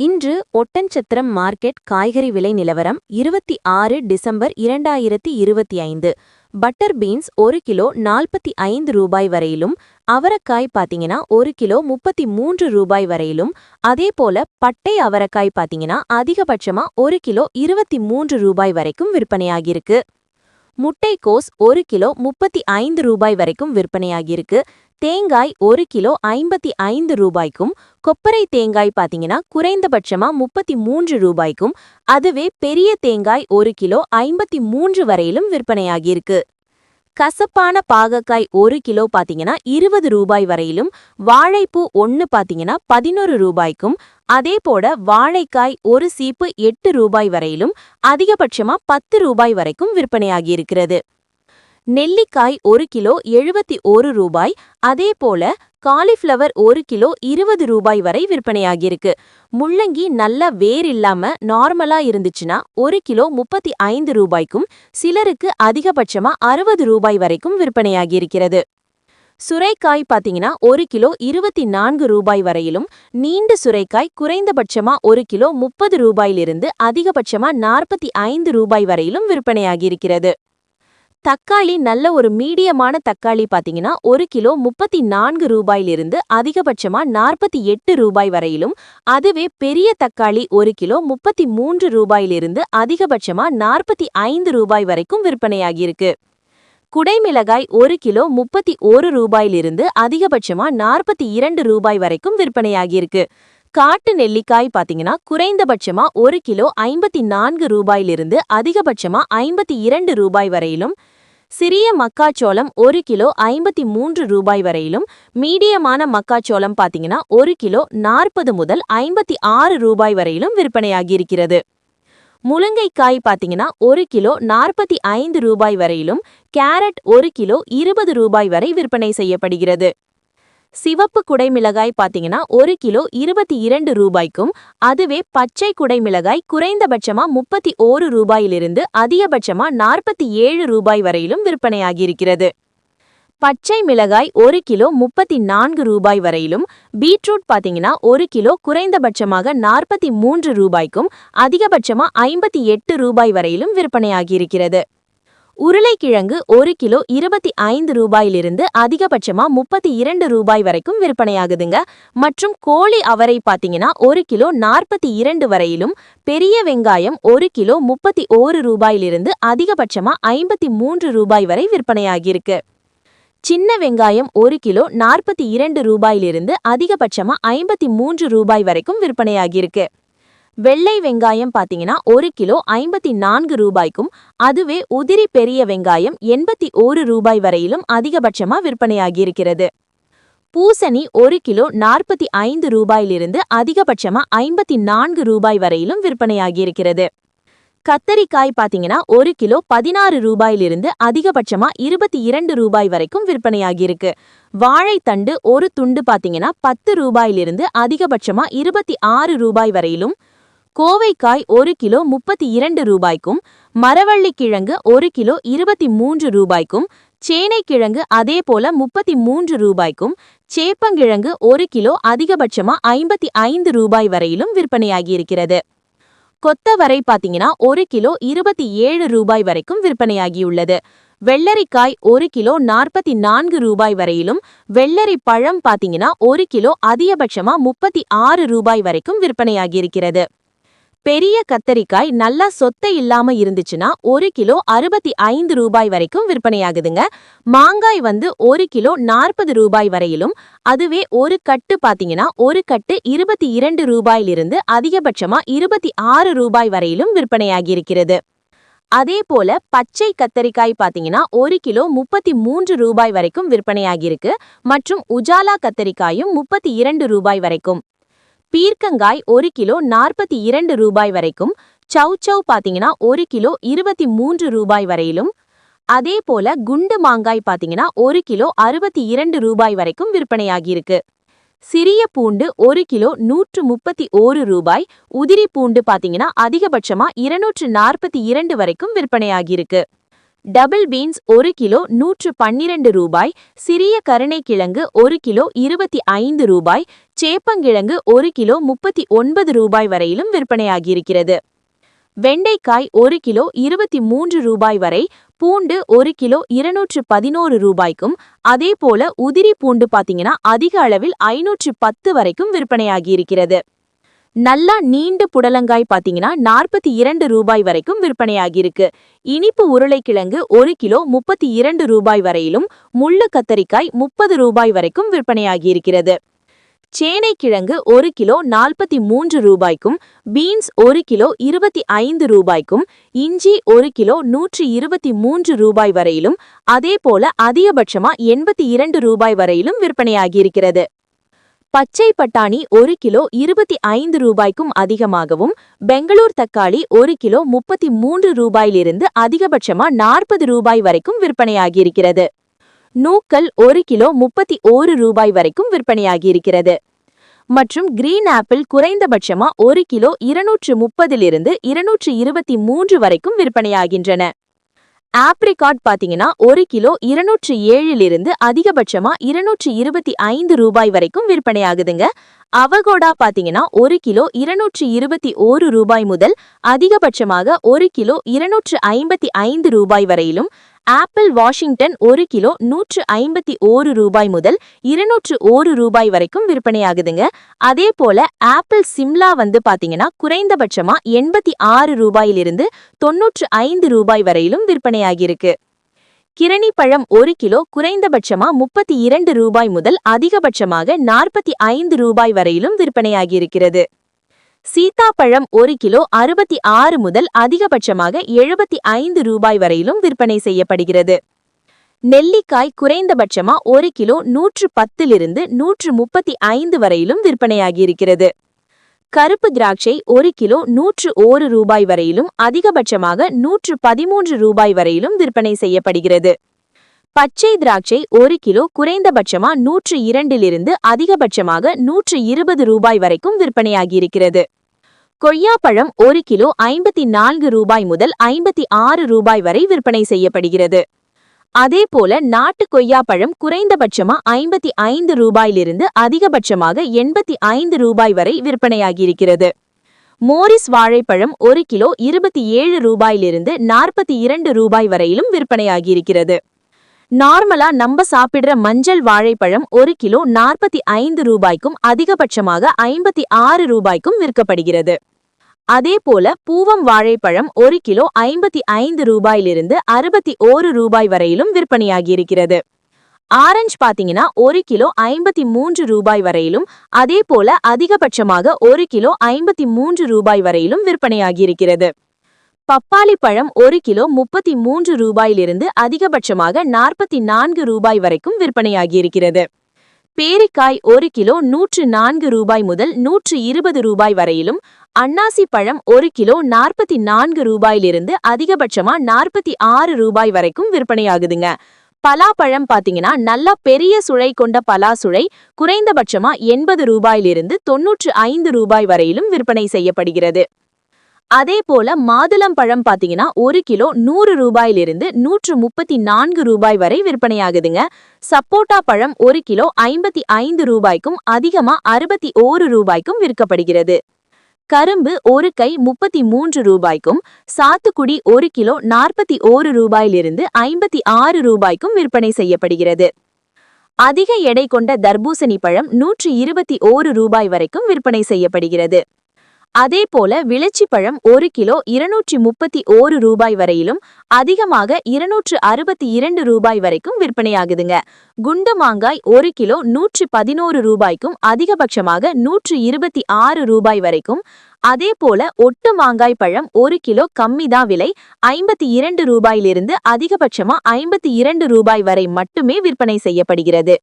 இன்று ஒட்டன்சத்திரம் மார்க்கெட் காய்கறி விலை நிலவரம் 26 டிசம்பர் 2025. பட்டர் பீன்ஸ் 1 கிலோ 45 ரூபாய் வரையிலும், அவரக்காய் பாத்தீங்கன்னா 1 கிலோ 33 ரூபாய் வரையிலும், அதேபோல பட்டை அவரக்காய் பாத்தீங்கன்னா அதிகபட்சமா 1 கிலோ 23 ரூபாய் வரைக்கும் விற்பனையாகியிருக்கு. முட்டைக்கோஸ் 1 கிலோ 35 ரூபாய் வரைக்கும் விற்பனையாகியிருக்கு. தேங்காய் 1 கிலோ 55 ரூபாய்க்கும், கொப்பரை தேங்காய் பாத்தீங்கன்னா குறைந்தபட்சமா 33 ரூபாய்க்கும், அதுவே பெரிய தேங்காய் 1 கிலோ 53 வரையிலும் விற்பனையாகியிருக்கு. கசப்பான பாகக்காய் 1 கிலோ பாத்தீங்கன்னா 20 ரூபாய் வரையிலும், வாழைப்பூ 1 பாத்தீங்கன்னா 11 ரூபாய்க்கும், அதேபோல வாழைக்காய் 1 சீப்பு 8 ரூபாய் வரையிலும், அதிகபட்சமா 10 ரூபாய் வரைக்கும் விற்பனையாகியிருக்கிறது. நெல்லிக்காய் 1 கிலோ 71 ரூபாய், அதேபோல காலிஃப்ளவர் 1 கிலோ 20 ரூபாய் வரை விற்பனையாகியிருக்கு. முள்ளங்கி நல்ல வேர் இல்லாம நார்மலா இருந்துச்சுன்னா 1 கிலோ 35 ரூபாய்க்கும், சிலருக்கு அதிகபட்சமா 60 ரூபாய் வரைக்கும் விற்பனையாகியிருக்கிறது. சுரைக்காய் பாத்தீங்கன்னா 1 கிலோ 24 ரூபாய் வரையிலும், நீண்டு சுரைக்காய் குறைந்தபட்சமா 1 கிலோ 30 ரூபாயிலிருந்து அதிகபட்சமா 45 ரூபாய் வரையிலும் விற்பனையாகியிருக்கிறது. தக்காளி நல்ல ஒரு மீடியமான தக்காளி பாத்தீங்கன்னா 1 கிலோ 34 ரூபாயிலிருந்து அதிகபட்சமா 48 ரூபாய் வரையிலும், அதுவே பெரிய தக்காளி 1 கிலோ 33 ரூபாயிலிருந்து அதிகபட்சமா 45 ரூபாய் வரைக்கும் விற்பனையாகியிருக்கு. குடைமிளகாய் 1 கிலோ 31 ரூபாயிலிருந்து அதிகபட்சமா 42 ரூபாய் வரைக்கும் விற்பனையாகியிருக்கு. காட்டு நெல்லிக்காய் பாத்தீங்கன்னா குறைந்தபட்சமா 1 கிலோ 54 ரூபாயிலிருந்து அதிகபட்சமா 52 ரூபாய் வரையிலும், சிறிய மக்காச்சோளம் 1 கிலோ 53 ரூபாய் வரையிலும், மீடியமான மக்காச்சோளம் பாத்தீங்கன்னா 1 கிலோ 40 முதல் 56 ரூபாய் வரையிலும் விற்பனையாகியிருக்கிறது. முருங்கைக்காய் பாத்தீங்கன்னா 1 கிலோ 45 ரூபாய் வரையிலும், கேரட் 1 கிலோ 20 ரூபாய் வரை விற்பனை செய்யப்படுகிறது. சிவப்பு குடைமிளகாய் பாத்தீங்கன்னா 1 கிலோ 22 ரூபாய்க்கும், அதுவே பச்சை குடைமிளகாய் குறைந்தபட்சமா 31 ரூபாயிலிருந்து அதிகபட்சமா 47 ரூபாய் வரையிலும் விற்பனையாகியிருக்கிறது. பச்சை மிளகாய் 1 கிலோ 34 ரூபாய் வரையிலும், பீட்ரூட் பாத்தீங்கன்னா 1 கிலோ குறைந்தபட்சமாக 43 ரூபாய்க்கும், அதிகபட்சமா 58 ரூபாய் வரையிலும் விற்பனையாகியிருக்கிறது. உருளைக்கிழங்கு 1 கிலோ 25 ரூபாயிலிருந்து அதிகபட்சமா 32 ரூபாய் வரைக்கும் விற்பனையாகுதுங்க. மற்றும் கோழி அவரை பாத்தீங்கன்னா 1 கிலோ 42 வரையிலும், பெரிய வெங்காயம் 1 கிலோ 31 ரூபாயிலிருந்து அதிகபட்சமா 53 ரூபாய் வரை விற்பனையாகியிருக்கு. சின்ன வெங்காயம் 1 கிலோ 42 ரூபாயிலிருந்து அதிகபட்சமா 53 ரூபாய் வரைக்கும் விற்பனையாகியிருக்கு. வெள்ளை வெங்காயம் பாத்தீங்கன்னா 1 கிலோ 54 ரூபாய்க்கும், அதுவே உதிரி பெரிய வெங்காயம் 81 ரூபாய் வரையிலும் அதிகபட்சமா விற்பனையாகியிருக்கிறது. பூசணி 1 கிலோ 45 ரூபாயிலிருந்து அதிகபட்சமா 54 ரூபாய் வரையிலும் விற்பனையாகியிருக்கிறது. கத்தரிக்காய் பாத்தீங்கன்னா 1 கிலோ 16 ரூபாயிலிருந்து அதிகபட்சமா 22 ரூபாய் வரைக்கும் விற்பனையாகியிருக்கு. வாழைத்தண்டு ஒரு துண்டு பாத்தீங்கன்னா 10 ரூபாயிலிருந்து அதிகபட்சமா 26 ரூபாய் வரையிலும், கோவைக்காய் 1 கிலோ 32 ரூபாய்க்கும், மரவள்ளிக்கிழங்கு 1 கிலோ 23 ரூபாய்க்கும், சேனைக்கிழங்கு அதேபோல 33 ரூபாய்க்கும், சேப்பங்கிழங்கு 1 கிலோ அதிகபட்சமா 55 ரூபாய் வரையிலும் விற்பனையாகியிருக்கிறது. கொத்தவரை பாத்தீங்கன்னா 1 கிலோ 27 ரூபாய் வரைக்கும் விற்பனையாகியுள்ளது. வெள்ளரிக்காய் 1 கிலோ 44 ரூபாய் வரையிலும், வெள்ளரி பழம் பாத்தீங்கன்னா 1 கிலோ அதிகபட்சமா 36 ரூபாய் வரைக்கும் விற்பனையாகியிருக்கிறது. பெரிய கத்தரிக்காய் நல்லா சொத்தை இல்லாம இருந்துச்சுன்னா 1 கிலோ 65 ரூபாய் வரைக்கும் விற்பனையாகுதுங்க. மாங்காய் 1 கிலோ 40 ரூபாய் வரையிலும், அதுவே ஒரு கட்டு பாத்தீங்கன்னா 1 கட்டு 22 ரூபாயிலிருந்து அதிகபட்சமா 26 ரூபாய் வரையிலும் விற்பனையாகியிருக்கிறது. அதேபோல பச்சை கத்தரிக்காய் பாத்தீங்கன்னா 1 கிலோ 33 ரூபாய் வரைக்கும் விற்பனையாகியிருக்கு. மற்றும் உஜாலா கத்தரிக்காயும் 32 ரூபாய் வரைக்கும். பீர்க்கங்காய் 1 கிலோ 42 ரூபாய் வரைக்கும், சௌச்சௌ பாத்தீங்கன்னா 1 கிலோ 23 ரூபாய் வரையிலும், அதேபோல குண்டு மாங்காய் பாத்தீங்கன்னா 1 கிலோ 62 ரூபாய் வரைக்கும் விற்பனையாகியிருக்கு. சிறிய பூண்டு 1 கிலோ 131 ரூபாய், உதிரி பூண்டு பாத்தீங்கன்னா அதிகபட்சமா 242 வரைக்கும் விற்பனையாகியிருக்கு. டபுள் பீன்ஸ் 1 கிலோ 112 ரூபாய், சிறிய கருணைக்கிழங்கு 1 கிலோ 25 ரூபாய், சேப்பங்கிழங்கு 1 கிலோ 39 ரூபாய் வரையிலும் விற்பனையாகியிருக்கிறது. வெண்டைக்காய் 1 கிலோ 23 ரூபாய் வரை, பூண்டு 1 கிலோ 211 ரூபாய்க்கும், அதேபோல உதிரி பூண்டு பாத்தீங்கன்னா அதிக அளவில் 510 வரைக்கும் விற்பனையாகியிருக்கிறது. நல்லா நீண்டு புடலங்காய் பாத்தீங்கன்னா 42 ரூபாய் வரைக்கும் விற்பனையாகியிருக்கு. இனிப்பு உருளைக்கிழங்கு 1 கிலோ 32 ரூபாய் வரையிலும், முள்ளு கத்தரிக்காய் 30 ரூபாய் வரைக்கும் விற்பனையாகியிருக்கிறது. சேனைக்கிழங்கு 1 கிலோ 43 ரூபாய்க்கும், பீன்ஸ் 1 கிலோ 25 ரூபாய்க்கும், இஞ்சி 1 கிலோ 123 ரூபாய் வரையிலும், அதேபோல அதிகபட்சமா 82 ரூபாய் வரையிலும் விற்பனையாகியிருக்கிறது. பச்சை பட்டாணி 1 கிலோ 25 ரூபாய்க்கும் அதிகமாகவும், பெங்களூர் தக்காளி 1 கிலோ 33 ரூபாயிலிருந்து அதிகபட்சமா 40 ரூபாய் வரைக்கும் விற்பனையாகியிருக்கிறது. நூக்கல் 1 கிலோ 31 ரூபாய் வரைக்கும் விற்பனையாகியிருக்கிறது. மற்றும் கிரீன் ஆப்பிள் குறைந்தபட்சமா 1 கிலோ 230 223 வரைக்கும் விற்பனையாகின்றன. ஆப்ரிகாட் பாத்தீங்கன்னா 1 கிலோ 207 அதிகபட்சமா 225 ரூபாய் வரைக்கும் விற்பனையாகுதுங்க. அவகோடா பாத்தீங்கன்னா 1 கிலோ 221 ரூபாய் முதல் அதிகபட்சமாக 1 கிலோ 255 ரூபாய் வரையிலும், ஆப்பிள் வாஷிங்டன் 1 கிலோ 151 ரூபாய் முதல் 201 ரூபாய் வரைக்கும் விற்பனையாகுதுங்க. அதே போல ஆப்பிள் சிம்லா பாத்தீங்கன்னா குறைந்தபட்சமா 86 ரூபாயிலிருந்து 95 ரூபாய் வரையிலும் விற்பனையாகியிருக்கு. கிரணி பழம் 1 கிலோ குறைந்தபட்சமா 32 ரூபாய் முதல் அதிகபட்சமாக 45 ரூபாய் வரையிலும் விற்பனையாகியிருக்கிறது. சீதாப்பழம் 1 கிலோ 66 முதல் அதிகபட்சமாக 75 ரூபாய் வரையிலும் விற்பனை செய்யப்படுகிறது. நெல்லிக்காய் குறைந்தபட்சமா 1 கிலோ 110 135 வரையிலும் விற்பனையாகியிருக்கிறது. கருப்பு திராட்சை 1 கிலோ 101 ரூபாய் வரையிலும் அதிகபட்சமாக 113 ரூபாய் வரையிலும் விற்பனை செய்யப்படுகிறது. பச்சை திராட்சை 1 கிலோ குறைந்தபட்சமா 102 அதிகபட்சமாக 120 ரூபாய் வரைக்கும் விற்பனையாகியிருக்கிறது. கொய்யாப்பழம் 1 கிலோ 54 ரூபாய் முதல் 56 ரூபாய் வரை விற்பனை செய்யப்படுகிறது. அதேபோல நாட்டு கொய்யாப்பழம் குறைந்தபட்சமா 55 ரூபாயிலிருந்து அதிகபட்சமாக 85 ரூபாய் வரை விற்பனையாகியிருக்கிறது. மோரிஸ் வாழைப்பழம் 1 கிலோ 27 ரூபாயிலிருந்து 42 ரூபாய் வரையிலும் விற்பனையாகியிருக்கிறது. நார்மலா நம்ம சாப்பிடுற மஞ்சள் வாழைப்பழம் 1 கிலோ 45 ரூபாய்க்கும் அதிகபட்சமாக 56 ரூபாய்க்கும் விற்கப்படுகிறது. அதேபோல பூவம் வாழைப்பழம் 1 கிலோ 55 ரூபாயிலிருந்து 61 ரூபாய் வரையிலும் விற்பனையாகியிருக்கிறது. ஆரஞ்சு பாத்தீங்கன்னா 1 கிலோ 53 ரூபாய் வரையிலும், அதேபோல அதிகபட்சமாக 1 கிலோ 53 ரூபாய் வரையிலும் விற்பனையாகியிருக்கிறது. பப்பாளி பழம் 1 கிலோ 33 ரூபாயிலிருந்து அதிகபட்சமாக 44 ரூபாய் வரைக்கும் விற்பனையாகியிருக்கிறது. பேரிக்காய் 1 கிலோ 104 ரூபாய் முதல் 120 ரூபாய் வரையிலும், அன்னாசி பழம் 1 கிலோ 44 ரூபாயிலிருந்து அதிகபட்சமா 46 ரூபாய் வரைக்கும் விற்பனையாகுதுங்க. பலாப்பழம் பாத்தீங்கன்னா நல்லா பெரிய சுளை கொண்ட பலாசுளை குறைந்தபட்சமா 80 ரூபாயிலிருந்து 95 ரூபாய் வரையிலும் விற்பனை செய்யப்படுகிறது. அதேபோல மாதுளம் பழம் பாத்தீங்கன்னா 1 கிலோ 100 ரூபாயிலிருந்து 134 ரூபாய் வரை விற்பனையாகுதுங்க. சப்போட்டா பழம் 1 கிலோ 55 ரூபாய்க்கும் அதிகமா 61 ரூபாய்க்கும் விற்கப்படுகிறது. கரும்பு ஒரு கை 33 ரூபாய்க்கும், சாத்துக்குடி 1 கிலோ 41 ரூபாயிலிருந்து 56 ரூபாய்க்கும் விற்பனை செய்யப்படுகிறது. அதிக எடை கொண்ட தர்பூசணி பழம் 121 ரூபாய் வரைக்கும் விற்பனை செய்யப்படுகிறது. அதேபோல விளச்சி பழம் 1 கிலோ 231 ரூபாய் வரையிலும், அதிகமாக 262 ரூபாய் வரைக்கும் விற்பனையாகுதுங்க. குண்டு மாங்காய் 1 கிலோ 111 ரூபாய்க்கும் அதிகபட்சமாக 126 ரூபாய் வரைக்கும், அதேபோல ஒட்டு மாங்காய் பழம் 1 கிலோ கம்மிதான் விலை 52 ரூபாயிலிருந்து அதிகபட்சமா 52 ரூபாய் வரை மட்டுமே விற்பனை செய்யப்படுகிறது.